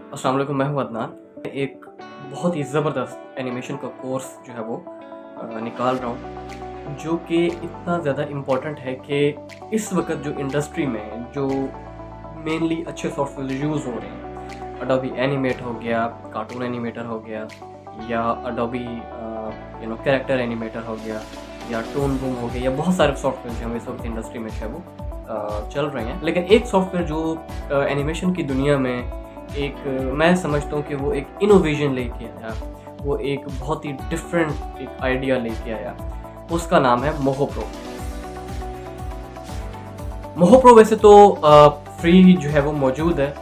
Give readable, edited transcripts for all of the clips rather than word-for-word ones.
अस्सलाम वालेकुम, मैं हूं अदनान। एक बहुत ही ज़बरदस्त एनिमेशन का कोर्स जो है वो निकाल रहा हूं, जो कि इतना ज़्यादा इम्पोर्टेंट है कि इस वक्त जो इंडस्ट्री में जो मेनली अच्छे सॉफ्टवेयर यूज़ हो रहे हैं, अडोबी एनिमेट हो गया, कार्टून एनिमेटर हो गया, या अडोबी कैरेक्टर एनिमेटर हो गया, या टोन बूम हो गया, या बहुत सारे सॉफ्टवेयर जो हम इस वक्त इंडस्ट्री में जो है वो चल रहे हैं। लेकिन एक सॉफ्टवेयर जो एनिमेशन की दुनिया में एक मैं समझता हूँ कि वो एक इनोवेशन लेके आया, वो एक बहुत ही डिफरेंट एक आइडिया लेके आया। उसका नाम है मोहो प्रो। मोहो प्रो वैसे तो फ्री जो है वो मौजूद है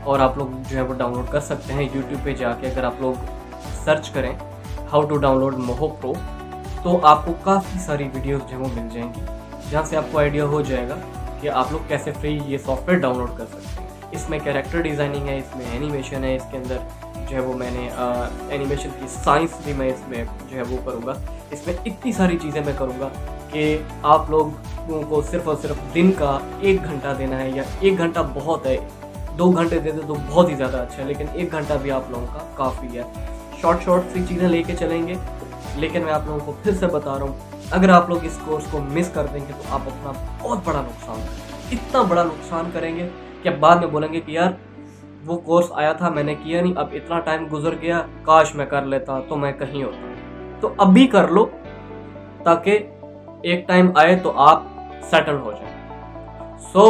और आप लोग जो है वो डाउनलोड कर सकते हैं यूट्यूब पे जाके। अगर आप लोग सर्च करें how to download Moho pro तो आपको काफ़ी सारी वीडियोस जो है वो मिल जाएंगी, जहाँ से आपको आइडिया हो जाएगा कि आप लोग कैसे फ्री ये सॉफ्टवेयर डाउनलोड कर सकते हैं। इसमें कैरेक्टर डिज़ाइनिंग है, इसमें एनिमेशन है, इसके अंदर जो है वो मैंने एनिमेशन की साइंस भी मैं इसमें जो है वो करूँगा। इसमें इतनी सारी चीज़ें मैं करूँगा कि आप लोगों को सिर्फ और सिर्फ दिन का 1 घंटा देना है, या 1 घंटा बहुत है, 2 घंटे दे दे तो बहुत ही ज़्यादा अच्छा है, लेकिन 1 घंटा भी आप लोगों का काफ़ी है। शॉर्ट सी चीज़ें लेके चलेंगे, लेकिन मैं आप लोगों को फिर से बता रहा हूँ, अगर आप लोग इस कोर्स को मिस कर देंगे तो आप अपना बहुत बड़ा नुकसान करेंगे। इतना बड़ा नुकसान करेंगे कि अब बाद में बोलेंगे कि यार वो कोर्स आया था, मैंने किया नहीं, अब इतना टाइम गुजर गया, काश मैं कर लेता तो मैं कहीं होता। तो अभी कर लो ताकि एक टाइम आए तो आप सेटल हो जाए। सो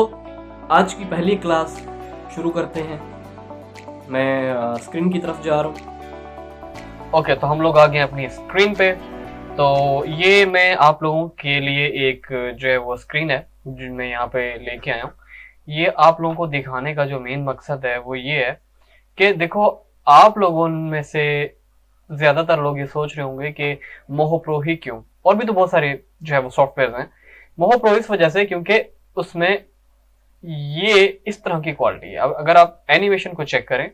आज की पहली क्लास शुरू करते हैं। मैं स्क्रीन की तरफ जा रहा हूँ। ओके, तो हम लोग आ गए अपनी स्क्रीन पे। तो ये मैं आप लोगों के लिए एक जो है वो स्क्रीन है जो मैं यहाँ पे लेके आया हूँ। ये आप लोगों को दिखाने का जो मेन मकसद है वो ये है कि देखो, आप लोगों में से ज्यादातर लोग ये सोच रहे होंगे कि मोहो प्रो ही क्यों, और भी तो बहुत सारे जो है वो सॉफ्टवेयर हैं। मोहो प्रो इस वजह से क्योंकि उसमें ये इस तरह की क्वालिटी है। अब अगर आप एनिमेशन को चेक करें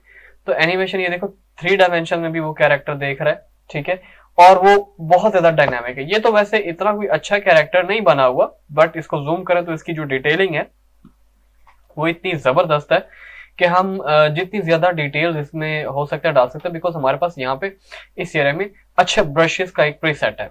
तो एनिमेशन ये देखो 3 डायमेंशन में भी वो कैरेक्टर देख रहा है, ठीक है, और वो बहुत ज्यादा डायनामिक है। ये तो वैसे इतना कोई अच्छा कैरेक्टर नहीं बना हुआ, बट इसको जूम करें तो इसकी जो डिटेलिंग है वो इतनी जबरदस्त है कि हम जितनी ज्यादा डिटेल्स इसमें हो सकता है डाल सकते हैं, बिकॉज हमारे पास यहाँ पे इस एरिया में अच्छे ब्रशेस का एक प्रीसेट है।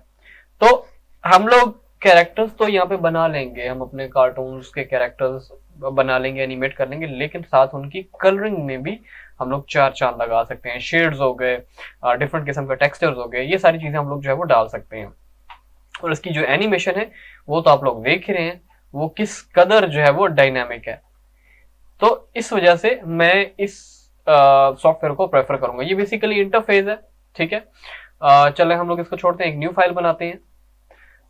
तो हम लोग कैरेक्टर्स तो यहाँ पे बना लेंगे, हम अपने कार्टून्स के कैरेक्टर्स बना लेंगे, एनिमेट कर लेंगे, लेकिन साथ उनकी कलरिंग में भी हम लोग चार चांद लगा सकते हैं। शेड्स हो गए, डिफरेंट किस्म के टेक्सचर्स हो गए, ये सारी चीजें हम लोग जो है वो डाल सकते हैं। और इसकी जो एनिमेशन है वो तो आप लोग देख ही रहे हैं, वो किस कदर जो है वो डायनामिक है। तो इस वजह से मैं इस सॉफ्टवेयर को प्रेफर करूंगा। ये बेसिकली इंटरफेस है, ठीक है। चले हम लोग इसको छोड़ते हैं, एक न्यू फाइल बनाते हैं।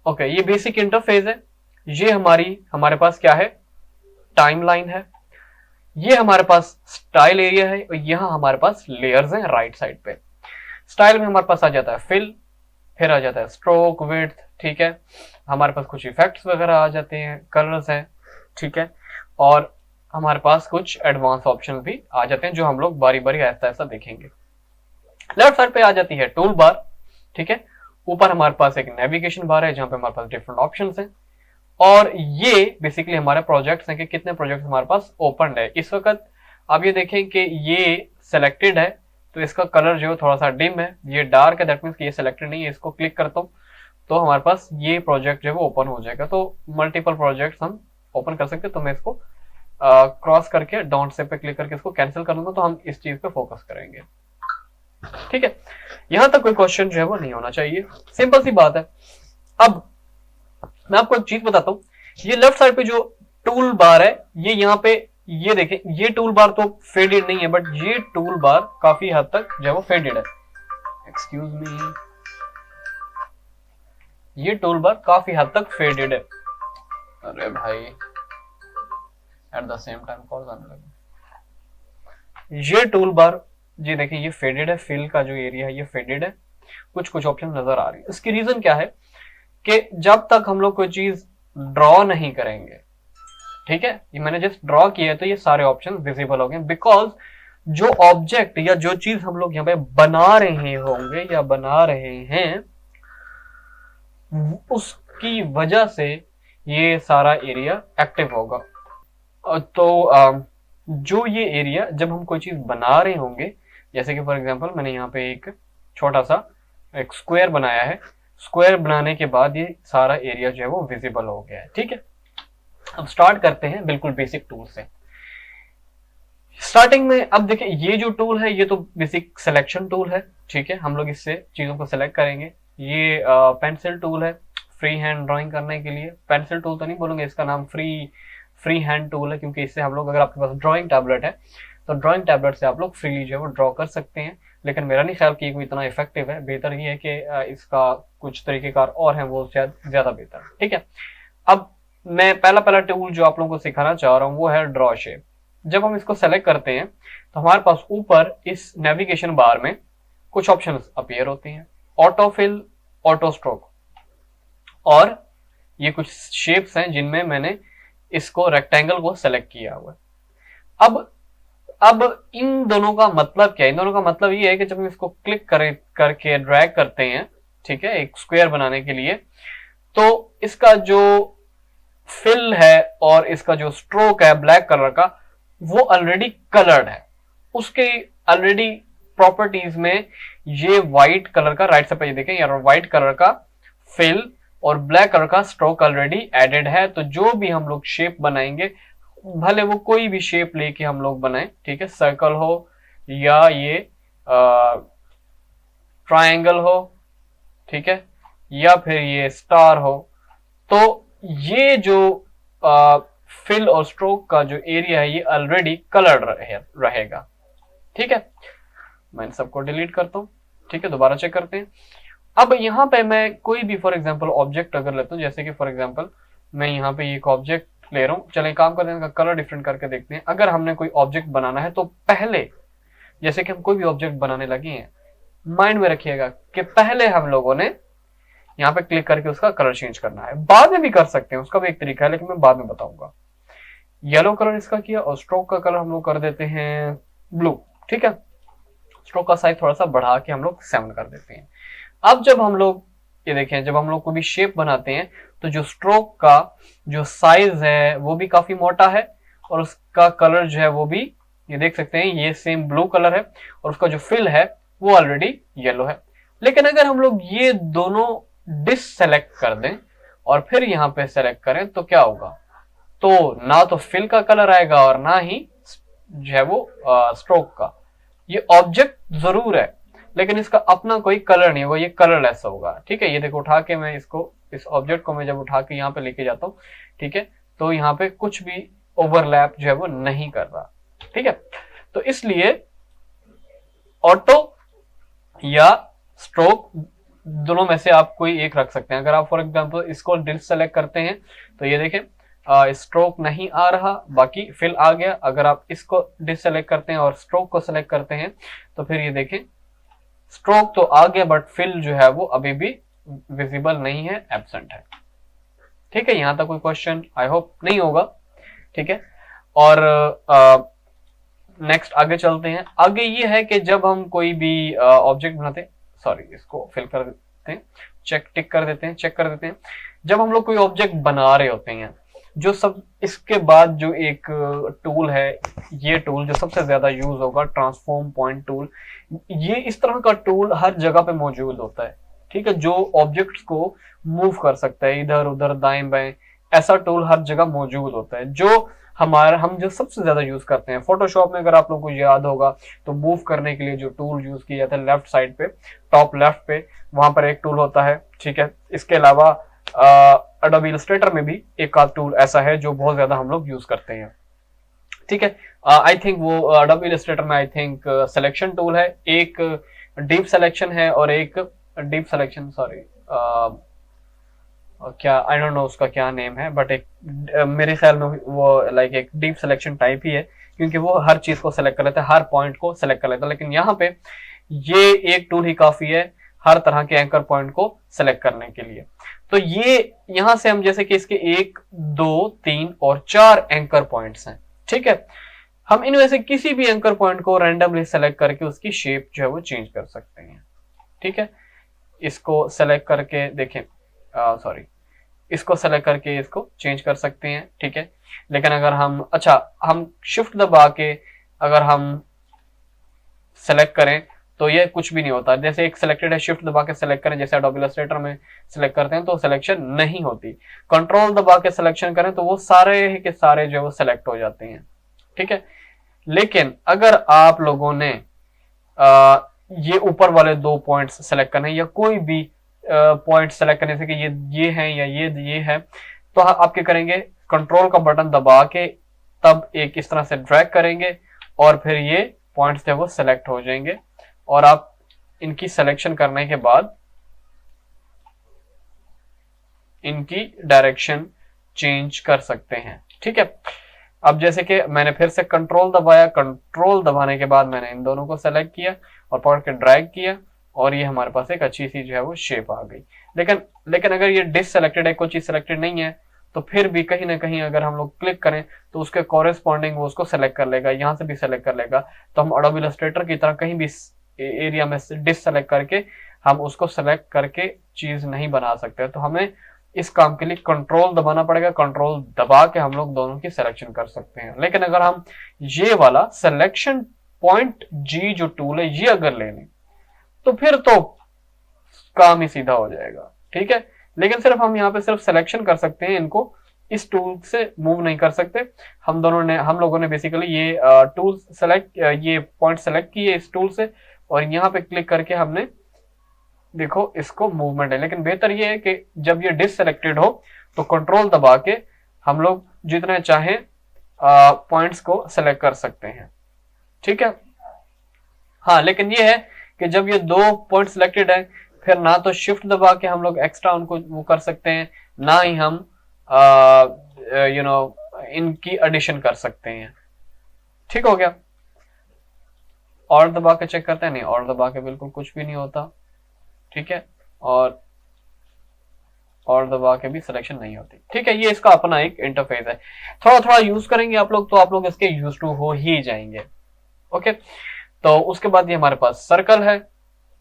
ओके, ये बेसिक इंटरफेस है। ये हमारे पास क्या है, टाइमलाइन है। ये हमारे पास स्टाइल एरिया है, और यहाँ हमारे पास लेयर्स हैं राइट साइड पे। स्टाइल में हमारे पास आ जाता है फिल, फिर आ जाता है स्ट्रोक, विड्थ, ठीक है। हमारे पास कुछ इफेक्ट्स वगैरह आ जाते हैं, कलर्स हैं, ठीक है। और हमारे पास कुछ एडवांस ऑप्शन भी आ जाते हैं जो हम लोग बारी बारी ऐसा ऐसा देखेंगे। लेफ्ट साइड पे आ जाती है टूल बार, ठीक है। ऊपर हमारे पास एक नेविगेशन बार है जहां पे हमारे पास डिफरेंट ऑप्शंस हैं। और ये बेसिकली हमारे प्रोजेक्ट्स हैं कि कितने प्रोजेक्ट हमारे पास ओपन है इस वक्त। आप ये देखें कि ये सिलेक्टेड है तो इसका कलर जो है थोड़ा सा डिम है, ये डार्क है, दैट मीन्स कि ये सिलेक्टेड नहीं है। इसको क्लिक करता हूँ तो हमारे पास ये प्रोजेक्ट जो है वो ओपन हो जाएगा। तो मल्टीपल प्रोजेक्ट्स हम ओपन कर सकते हैं। तो मैं इसको क्रॉस करके डॉट से पे क्लिक करके इसको कैंसिल कर दूंगा, तो हम इस चीज पे फोकस करेंगे, ठीक है। यहां तक कोई क्वेश्चन जो है वो नहीं होना चाहिए, सिंपल सी बात है। अब मैं आपको एक चीज बताता हूँ, ये लेफ्ट साइड पे जो टूल बार है, ये यहाँ पे ये देखें, ये टूल बार तो फेडेड नहीं है, बट ये टूल बार काफी हद तक जो है वो फेडेड है। एक्सक्यूज मी, ये टूल बार काफी हद तक फेडेड है। अरे भाई, at the same time call आने लगे। ये टूल बार जी देखिए, ये फेडेड है, फिल का जो एरिया है ये फेडेड है, कुछ कुछ ऑप्शन नजर आ रही है। इसकी रीजन क्या है कि जब तक हम लोग कोई चीज ड्रॉ नहीं करेंगे, ठीक है, ये मैंने जस्ट ड्रॉ किया है तो ये सारे ऑप्शन विजिबल हो गए, बिकॉज जो ऑब्जेक्ट या जो चीज हम लोग यहाँ पे बना रहे होंगे या बना रहे हैं उसकी वजह से ये सारा एरिया एक्टिव होगा। तो जो ये एरिया जब हम कोई चीज बना रहे होंगे, जैसे कि फॉर एग्जांपल मैंने यहाँ पे एक छोटा सा एक स्क्वायर बनाया है, स्क्वायर बनाने के बाद ये सारा एरिया जो है वो विजिबल हो गया है। ठीक है, अब स्टार्ट करते हैं बिल्कुल बेसिक टूल से। स्टार्टिंग में अब देखिए ये जो टूल है ये तो बेसिक सिलेक्शन टूल है। ठीक है, हम लोग इससे चीजों को सिलेक्ट करेंगे। ये पेंसिल टूल है फ्री हैंड ड्राइंग करने के लिए। पेंसिल टूल तो नहीं बोलूंगे, इसका नाम फ्री हैंड टूल है, क्योंकि इससे हम लोग, अगर आपके पास ड्राइंग टैबलेट है तो ड्राइंग टैबलेट से आप लोग फ्रीली जो है वो ड्रॉ कर सकते हैं। लेकिन मेरा नहीं ख्याल कि कोई इतना इफेक्टिव है। बेहतर ये है कि इसका कुछ तरीकेकार और हैं, वो ज्यादा बेहतर है। ठीक है, अब मैं पहला टूल जो आप लोगों को सिखाना चाह रहा हूँ वो है ड्रॉ शेप। जब हम इसको सेलेक्ट करते हैं तो हमारे पास ऊपर इस नेविगेशन बार में कुछ ऑप्शंस अपीयर होती हैं, ऑटो फिल, ऑटो स्ट्रोक, और ये कुछ शेप्स हैं जिनमें मैंने इसको रेक्टेंगल को सेलेक्ट किया हुआ है। अब इन दोनों का मतलब क्या है? इन दोनों का मतलब ये है कि जब हम इसको क्लिक करके ड्रैग करते हैं, ठीक है, एक स्क्वायर बनाने के लिए, तो इसका जो फिल है और इसका जो स्ट्रोक है ब्लैक कलर का, वो ऑलरेडी कलर्ड है। उसके ऑलरेडी प्रॉपर्टीज में ये व्हाइट कलर का, राइट साइड पे ये देखें यार, व्हाइट कलर का फिल और ब्लैक कलर का स्ट्रोक ऑलरेडी एडेड है। तो जो भी हम लोग शेप बनाएंगे, भले वो कोई भी शेप लेके हम लोग बनाएं, ठीक है, सर्कल हो या ये ट्रायंगल हो, ठीक है, या फिर ये स्टार हो, तो ये जो फिल और स्ट्रोक का जो एरिया है ये ऑलरेडी कलर्ड रहेगा। ठीक है, मैं इन सबको डिलीट करता हूं। ठीक है, दोबारा चेक करते हैं। अब यहां पे मैं कोई भी फॉर एग्जांपल ऑब्जेक्ट अगर लेता हूं, जैसे कि फॉर एग्जांपल मैं यहां पे एक ऑब्जेक्ट ले रहा हूं। चलें काम करते हैं, कलर डिफरेंट करके देखते हैं। अगर हमने कोई ऑब्जेक्ट बनाना है तो पहले, जैसे कि हम कोई भी ऑब्जेक्ट बनाने लगे हैं, माइंड में रखिएगा कि पहले हम लोगों ने यहाँ पे क्लिक करके उसका कलर चेंज करना है। बाद में भी कर सकते हैं, उसका भी एक तरीका है, लेकिन मैं बाद में बताऊंगा। येलो कलर इसका किया और स्ट्रोक का कलर हम लोग कर देते हैं ब्लू। ठीक है, स्ट्रोक का साइज थोड़ा सा बढ़ा के हम लोग 7 कर देते हैं। अब जब हम लोग ये देखें, जब हम लोग कोई भी शेप बनाते हैं तो जो स्ट्रोक का जो साइज है वो भी काफी मोटा है और उसका कलर जो है वो भी, ये देख सकते हैं, ये सेम ब्लू कलर है और उसका जो फिल है वो ऑलरेडी येलो है। लेकिन अगर हम लोग ये दोनों डिससेलेक्ट कर दें और फिर यहाँ पे सेलेक्ट करें तो क्या होगा? तो ना तो फिल का कलर आएगा और ना ही जो है वो स्ट्रोक का। ये ऑब्जेक्ट जरूर है लेकिन इसका अपना कोई कलर नहीं होगा, ये कलरलेस होगा। ठीक है, ये देखो, उठा के मैं इसको, इस ऑब्जेक्ट को मैं जब उठा के यहाँ पे लेके जाता हूँ, ठीक है, तो यहाँ पे कुछ भी ओवरलैप जो है वो नहीं कर रहा। ठीक है, तो इसलिए ऑटो या स्ट्रोक दोनों में से आप कोई एक रख सकते हैं। अगर आप फॉर एग्जांपल इसको डिससेलेक्ट करते हैं तो ये देखें स्ट्रोक नहीं आ रहा, बाकी फिल आ गया। अगर आप इसको डिससेलेक्ट करते हैं और स्ट्रोक को सेलेक्ट करते हैं तो फिर ये देखें स्ट्रोक तो आ गया बट फिल जो है वो अभी भी विजिबल नहीं है, एब्सेंट है। ठीक है, यहां तक कोई क्वेश्चन आई होप नहीं होगा। ठीक है, और नेक्स्ट आगे चलते हैं। आगे ये है कि जब हम कोई भी ऑब्जेक्ट बनाते हैं, सॉरी इसको फिल कर देते हैं, टिक कर देते हैं, चेक कर देते हैं। जब हम लोग कोई ऑब्जेक्ट बना रहे होते हैं, जो सब इसके बाद जो एक टूल है, ये टूल जो सबसे ज्यादा यूज होगा, ट्रांसफॉर्म पॉइंट टूल। ये इस तरह का टूल हर जगह पे मौजूद होता है। ठीक है, जो ऑब्जेक्ट्स को मूव कर सकता है इधर उधर दाएं बाएं, ऐसा टूल हर जगह मौजूद होता है। जो हम जो सबसे ज्यादा यूज करते हैं फोटोशॉप में, अगर आप लोगों को याद होगा तो मूव करने के लिए जो टूल यूज किया जाता है लेफ्ट साइड पे, टॉप लेफ्ट पे, वहां पर एक टूल होता है। ठीक है, इसके अलावा एडोबी इलस्ट्रेटर में भी एक टूल ऐसा है जो बहुत ज्यादा हम लोग यूज करते हैं। ठीक है, आई थिंक वो एडोबी इलस्ट्रेटर में आई थिंक सिलेक्शन टूल है, एक डीप सिलेक्शन है और एक डीप सिलेक्शन, सॉरी क्या, आई डोंट नो उसका क्या नेम है, बट एक मेरे ख्याल में वो लाइक एक डीप सिलेक्शन टाइप ही है, क्योंकि वो हर चीज को सिलेक्ट कर लेता है, हर पॉइंट को सिलेक्ट कर लेता है। लेकिन यहाँ पे ये एक टूल ही काफी है हर तरह के एंकर पॉइंट को सिलेक्ट करने के लिए। तो ये यहां से हम, जैसे कि इसके 1 2 3 और 4 एंकर पॉइंट्स हैं। ठीक है, हम इनमें से किसी भी एंकर पॉइंट को रैंडमली सेलेक्ट करके उसकी शेप जो है वो चेंज कर सकते हैं। ठीक है, इसको सेलेक्ट करके देखें, सॉरी, इसको सेलेक्ट करके इसको चेंज कर सकते हैं। ठीक है, लेकिन अगर हम शिफ्ट दबा के अगर हम सेलेक्ट करें तो ये कुछ भी नहीं होता। जैसे एक सिलेक्टेड है, शिफ्ट दबा के सेलेक्ट करें जैसे एडोबी इलस्ट्रेटर में सिलेक्ट करते हैं तो सिलेक्शन नहीं होती। कंट्रोल दबा के सिलेक्शन करें तो वो सारे के सारे जो है वो सिलेक्ट हो जाते हैं, ठीक है। लेकिन अगर आप लोगों ने ये ऊपर वाले 2 पॉइंट्स सेलेक्ट करने या कोई भी पॉइंट सेलेक्ट करने से कि ये है या ये है, तो आप क्या करेंगे, कंट्रोल का बटन दबा के तब एक इस तरह से ड्रैग करेंगे और फिर ये पॉइंट्स जो वो सिलेक्ट हो जाएंगे और आप इनकी सिलेक्शन करने के बाद इनकी डायरेक्शन चेंज कर सकते हैं, ठीक है। अब जैसे कि मैंने फिर से कंट्रोल दबाया, कंट्रोल दबाने के बाद मैंने इन दोनों को सेलेक्ट किया और पकड़ के ड्रैग किया और ये हमारे पास एक अच्छी सी जो है वो शेप आ गई। लेकिन अगर ये डिससेलेक्टेड है, कोई चीज सेलेक्टेड नहीं है, तो फिर भी कहीं ना कहीं अगर हम लोग क्लिक करें तो उसके कॉरेस्पॉन्डिंग वो उसको सेलेक्ट कर लेगा, यहाँ से भी सेलेक्ट कर लेगा। तो हम एडोबी इलस्ट्रेटर की तरह कहीं भी एरिया में डिससेलेक्ट करके हम उसको सेलेक्ट करके चीज नहीं बना सकते। तो हमें इस काम के लिए कंट्रोल दबाना पड़ेगा, कंट्रोल दबा के हम लोग दोनों की सिलेक्शन कर सकते हैं। लेकिन अगर हम ये वाला सिलेक्शन पॉइंट जी जो टूल है ये अगर ले लें तो फिर तो काम ही सीधा हो जाएगा, ठीक है। लेकिन सिर्फ हम यहाँ पे सिर्फ सिलेक्शन कर सकते हैं, इनको इस टूल से मूव नहीं कर सकते। हम लोगों ने बेसिकली ये टूल सेलेक्ट, ये पॉइंट सेलेक्ट किए इस टूल से और यहाँ पे क्लिक करके हमने देखो इसको मूवमेंट है। लेकिन बेहतर ये है कि जब ये डिससेलेक्टेड हो तो कंट्रोल दबा के हम लोग जितने चाहे पॉइंट्स को सेलेक्ट कर सकते हैं, ठीक है। हाँ, लेकिन ये है कि जब ये 2 पॉइंट सिलेक्टेड है फिर ना तो शिफ्ट दबा के हम लोग एक्स्ट्रा उनको वो कर सकते हैं, ना ही हम इनकी एडिशन कर सकते हैं, ठीक हो गया। और दबा के चेक करते हैं, नहीं और दबा के बिल्कुल कुछ भी नहीं होता, ठीक है। और दबा के भी सिलेक्शन नहीं होती, ठीक है। ये इसका अपना एक इंटरफेस है, थोड़ा थोड़ा यूज करेंगे आप लोग तो आप लोग इसके यूज टू हो ही जाएंगे, ओके। तो उसके बाद ये हमारे पास सर्कल है,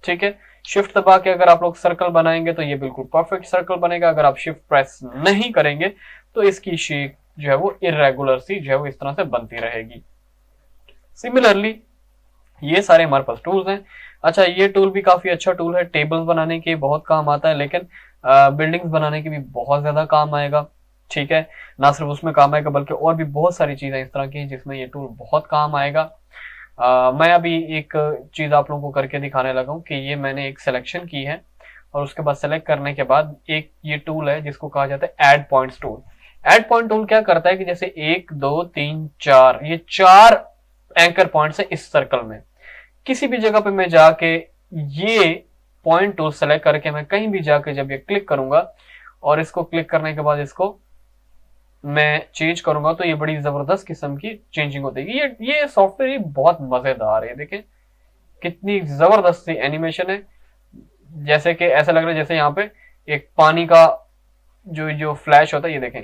ठीक है। शिफ्ट दबा के अगर आप लोग सर्कल बनाएंगे तो ये बिल्कुल परफेक्ट सर्कल बनेगा। अगर आप शिफ्ट प्रेस नहीं करेंगे तो इसकी शेप जो है वो इरेगुलर सी जो है वो इस तरह से बनती रहेगी। सिमिलरली ये सारे हमारे पास टूल्स हैं। अच्छा, ये टूल भी काफी अच्छा टूल है, टेबल्स बनाने के बहुत काम आता है, लेकिन बिल्डिंग्स बनाने के भी बहुत ज्यादा काम आएगा, ठीक है। ना सिर्फ उसमें काम आएगा बल्कि और भी बहुत सारी चीजें इस तरह की हैं जिसमें ये टूल बहुत काम आएगा। मैं अभी एक चीज आप लोगों को करके दिखाने लगा हूं कि ये मैंने एक सिलेक्शन की है और उसके बाद सेलेक्ट करने के बाद एक ये टूल है जिसको कहा जाता है add points tool. Add point tool क्या करता है कि जैसे 1 2 3 4 ये 4 एंकर पॉइंट्स है इस सर्कल में, किसी भी जगह पे मैं जाके ये पॉइंट टूल सेलेक्ट करके मैं कहीं भी जाके जब ये क्लिक करूंगा और इसको क्लिक करने के बाद इसको मैं चेंज करूंगा तो ये बड़ी जबरदस्त किस्म की चेंजिंग होती है। ये सॉफ्टवेयर बहुत मजेदार है, देखें कितनी जबरदस्त सी एनिमेशन है। जैसे कि ऐसा लग रहा है जैसे यहाँ पे एक पानी का जो फ्लैश होता है, ये देखें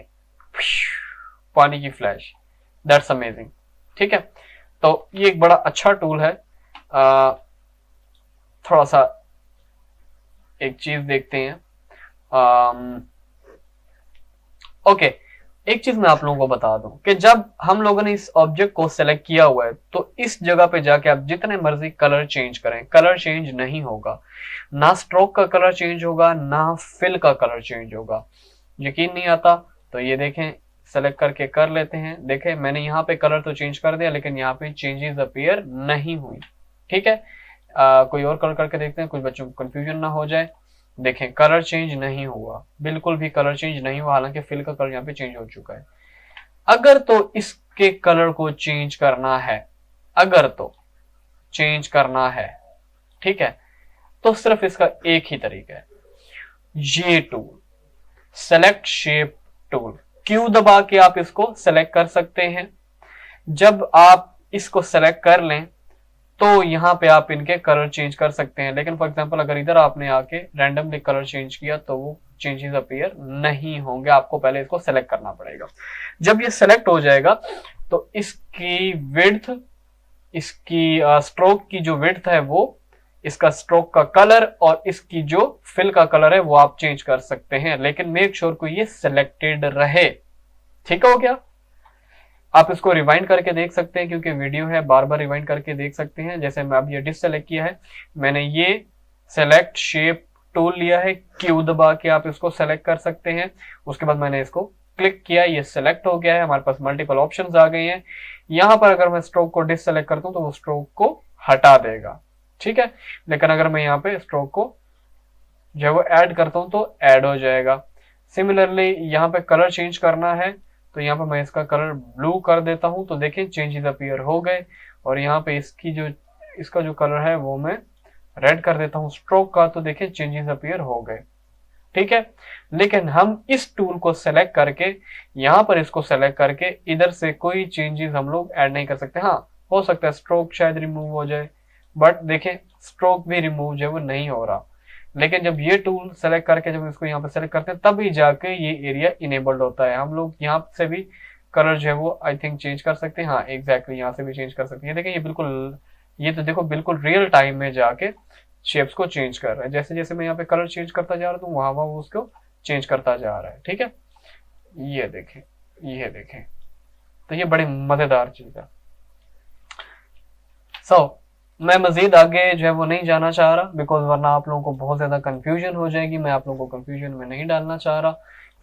पानी की फ्लैश, दैट्स अमेजिंग, ठीक है। तो ये एक बड़ा अच्छा टूल है। थोड़ा सा एक चीज देखते हैं। ओके, एक चीज मैं आप लोगों को बता दूं कि जब हम लोगों ने इस ऑब्जेक्ट को सेलेक्ट किया हुआ है तो इस जगह पे जाके आप जितने मर्जी कलर चेंज करें, कलर चेंज नहीं होगा। ना स्ट्रोक का कलर चेंज होगा, ना फिल का कलर चेंज होगा। यकीन नहीं आता तो ये देखें, सेलेक्ट करके कर लेते हैं। देखें मैंने यहाँ पे कलर तो चेंज कर दिया लेकिन यहाँ पे चेंजेस अपीयर नहीं हुई, ठीक है। कोई और कलर करके देखते हैं, कुछ बच्चों को कंफ्यूजन ना हो जाए। देखें कलर चेंज नहीं हुआ, बिल्कुल भी कलर चेंज नहीं हुआ, हालांकि फिल का कलर यहाँ पे चेंज हो चुका है। अगर तो इसके कलर को चेंज करना है, अगर तो चेंज करना है, ठीक है, तो सिर्फ इसका एक ही तरीका है, ये tool select shape tool. Q दबा के आप इसको सेलेक्ट कर सकते हैं। जब आप इसको सेलेक्ट कर लें तो यहाँ पे आप इनके कलर चेंज कर सकते हैं। लेकिन फॉर एग्जांपल अगर इधर आपने आके रैंडमली कलर चेंज किया तो वो चेंजेस अपीयर नहीं होंगे, आपको पहले इसको सेलेक्ट करना पड़ेगा। जब ये सेलेक्ट हो जाएगा तो इसकी विड्थ, इसकी स्ट्रोक की जो विड्थ है वो, इसका स्ट्रोक का कलर और इसकी जो फिल का कलर है वो आप चेंज कर सकते हैं। लेकिन मेक श्योर को ये सिलेक्टेड रहे, ठीक हो गया। आप इसको रिवाइंड करके देख सकते हैं, क्योंकि वीडियो है, बार बार रिवाइंड करके देख सकते हैं। जैसे मैं अब ये डिश सेलेक्ट किया है, मैंने ये सेलेक्ट शेप टूल लिया है, क्यू दबा के आप इसको सेलेक्ट कर सकते हैं। उसके बाद मैंने इसको क्लिक किया, ये सेलेक्ट हो गया है, हमारे पास मल्टीपल ऑप्शंस आ गए हैं। यहाँ पर अगर मैं स्ट्रोक को डिससेलेक्ट करता हूँ तो वो स्ट्रोक को हटा देगा, ठीक है। लेकिन अगर मैं यहाँ पे स्ट्रोक को जो है वो ऐड करता हूँ तो ऐड हो जाएगा। सिमिलरली यहाँ पे कलर चेंज करना है तो यहाँ पे मैं इसका कलर ब्लू कर देता हूँ, तो देखें चेंजेस अपीयर हो गए। और यहाँ पे इसका जो कलर है वो मैं रेड कर देता हूँ स्ट्रोक का, तो देखें चेंजेस अपीयर हो गए, ठीक है। लेकिन हम इस टूल को सेलेक्ट करके यहाँ पर इसको सेलेक्ट करके इधर से कोई चेंजेस हम लोग ऐड नहीं कर सकते। हाँ, हो सकता है स्ट्रोक शायद रिमूव हो जाए, बट देखें स्ट्रोक भी रिमूव जो है वो नहीं हो रहा। लेकिन जब ये टूल सेलेक्ट करके जब इसको यहाँ पे सेलेक्ट करते हैं तभी जाके ये एरिया इनेबल्ड होता है। हम लोग यहाँ से भी कलर जो है वो आई थिंक चेंज कर सकते हैं। हाँ एग्जैक्टली, यहाँ से भी चेंज कर सकते हैं। देखें ये तो देखो बिल्कुल रियल टाइम में जाके शेप्स को चेंज कर रहा है। जैसे जैसे मैं यहाँ पे कलर चेंज करता जा रहा हूँ वहां वो उसको चेंज करता जा रहा है, ठीक है। ये देखें तो ये बड़ी मजेदार चीज है। मैं मजीद आगे जो है वो नहीं जाना चाह रहा, बिकॉज वरना आप लोगों को बहुत ज्यादा कंफ्यूजन हो जाएगी। मैं आप लोगों को कंफ्यूजन में नहीं डालना चाह रहा।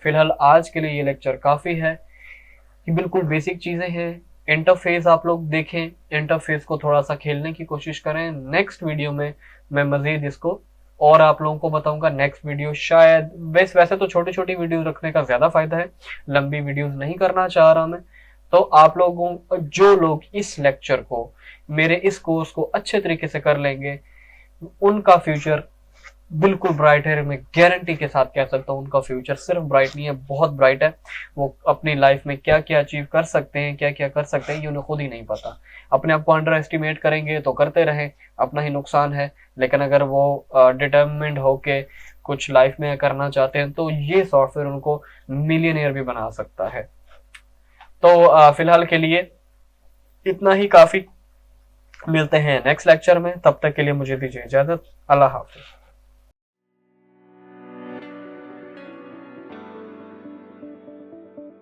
फिलहाल आज के लिए ये लेक्चर काफी है, ये बिल्कुल बेसिक चीजें हैं। इंटरफेस आप लोग देखें, इंटरफेस को थोड़ा सा खेलने की कोशिश करें। नेक्स्ट वीडियो में मैं मजीद इसको और आप लोगों को बताऊंगा। नेक्स्ट वीडियो शायद वैसे तो छोटी छोटी वीडियो रखने का ज्यादा फायदा है, लंबी वीडियोस नहीं करना चाह रहा मैं। तो आप लोगों जो लोग इस लेक्चर को, मेरे इस कोर्स को अच्छे तरीके से कर लेंगे, उनका फ्यूचर बिल्कुल ब्राइट है। मैं गारंटी के साथ कह सकता हूँ उनका फ्यूचर सिर्फ ब्राइट नहीं है, बहुत ब्राइट है। वो अपनी लाइफ में क्या क्या अचीव कर सकते हैं, क्या क्या कर सकते हैं, ये उन्हें खुद ही नहीं पता। अपने आप को अंडर एस्टिमेट करेंगे तो करते रहें, अपना ही नुकसान है। लेकिन अगर वो डिटर्मिन्ड होके कुछ लाइफ में करना चाहते हैं तो ये सॉफ्टवेयर उनको मिलियनियर भी बना सकता है। तो फिलहाल के लिए इतना ही काफी। मिलते हैं नेक्स्ट लेक्चर में, तब तक के लिए मुझे दीजिए इजाजत। अल्लाह हाफिज।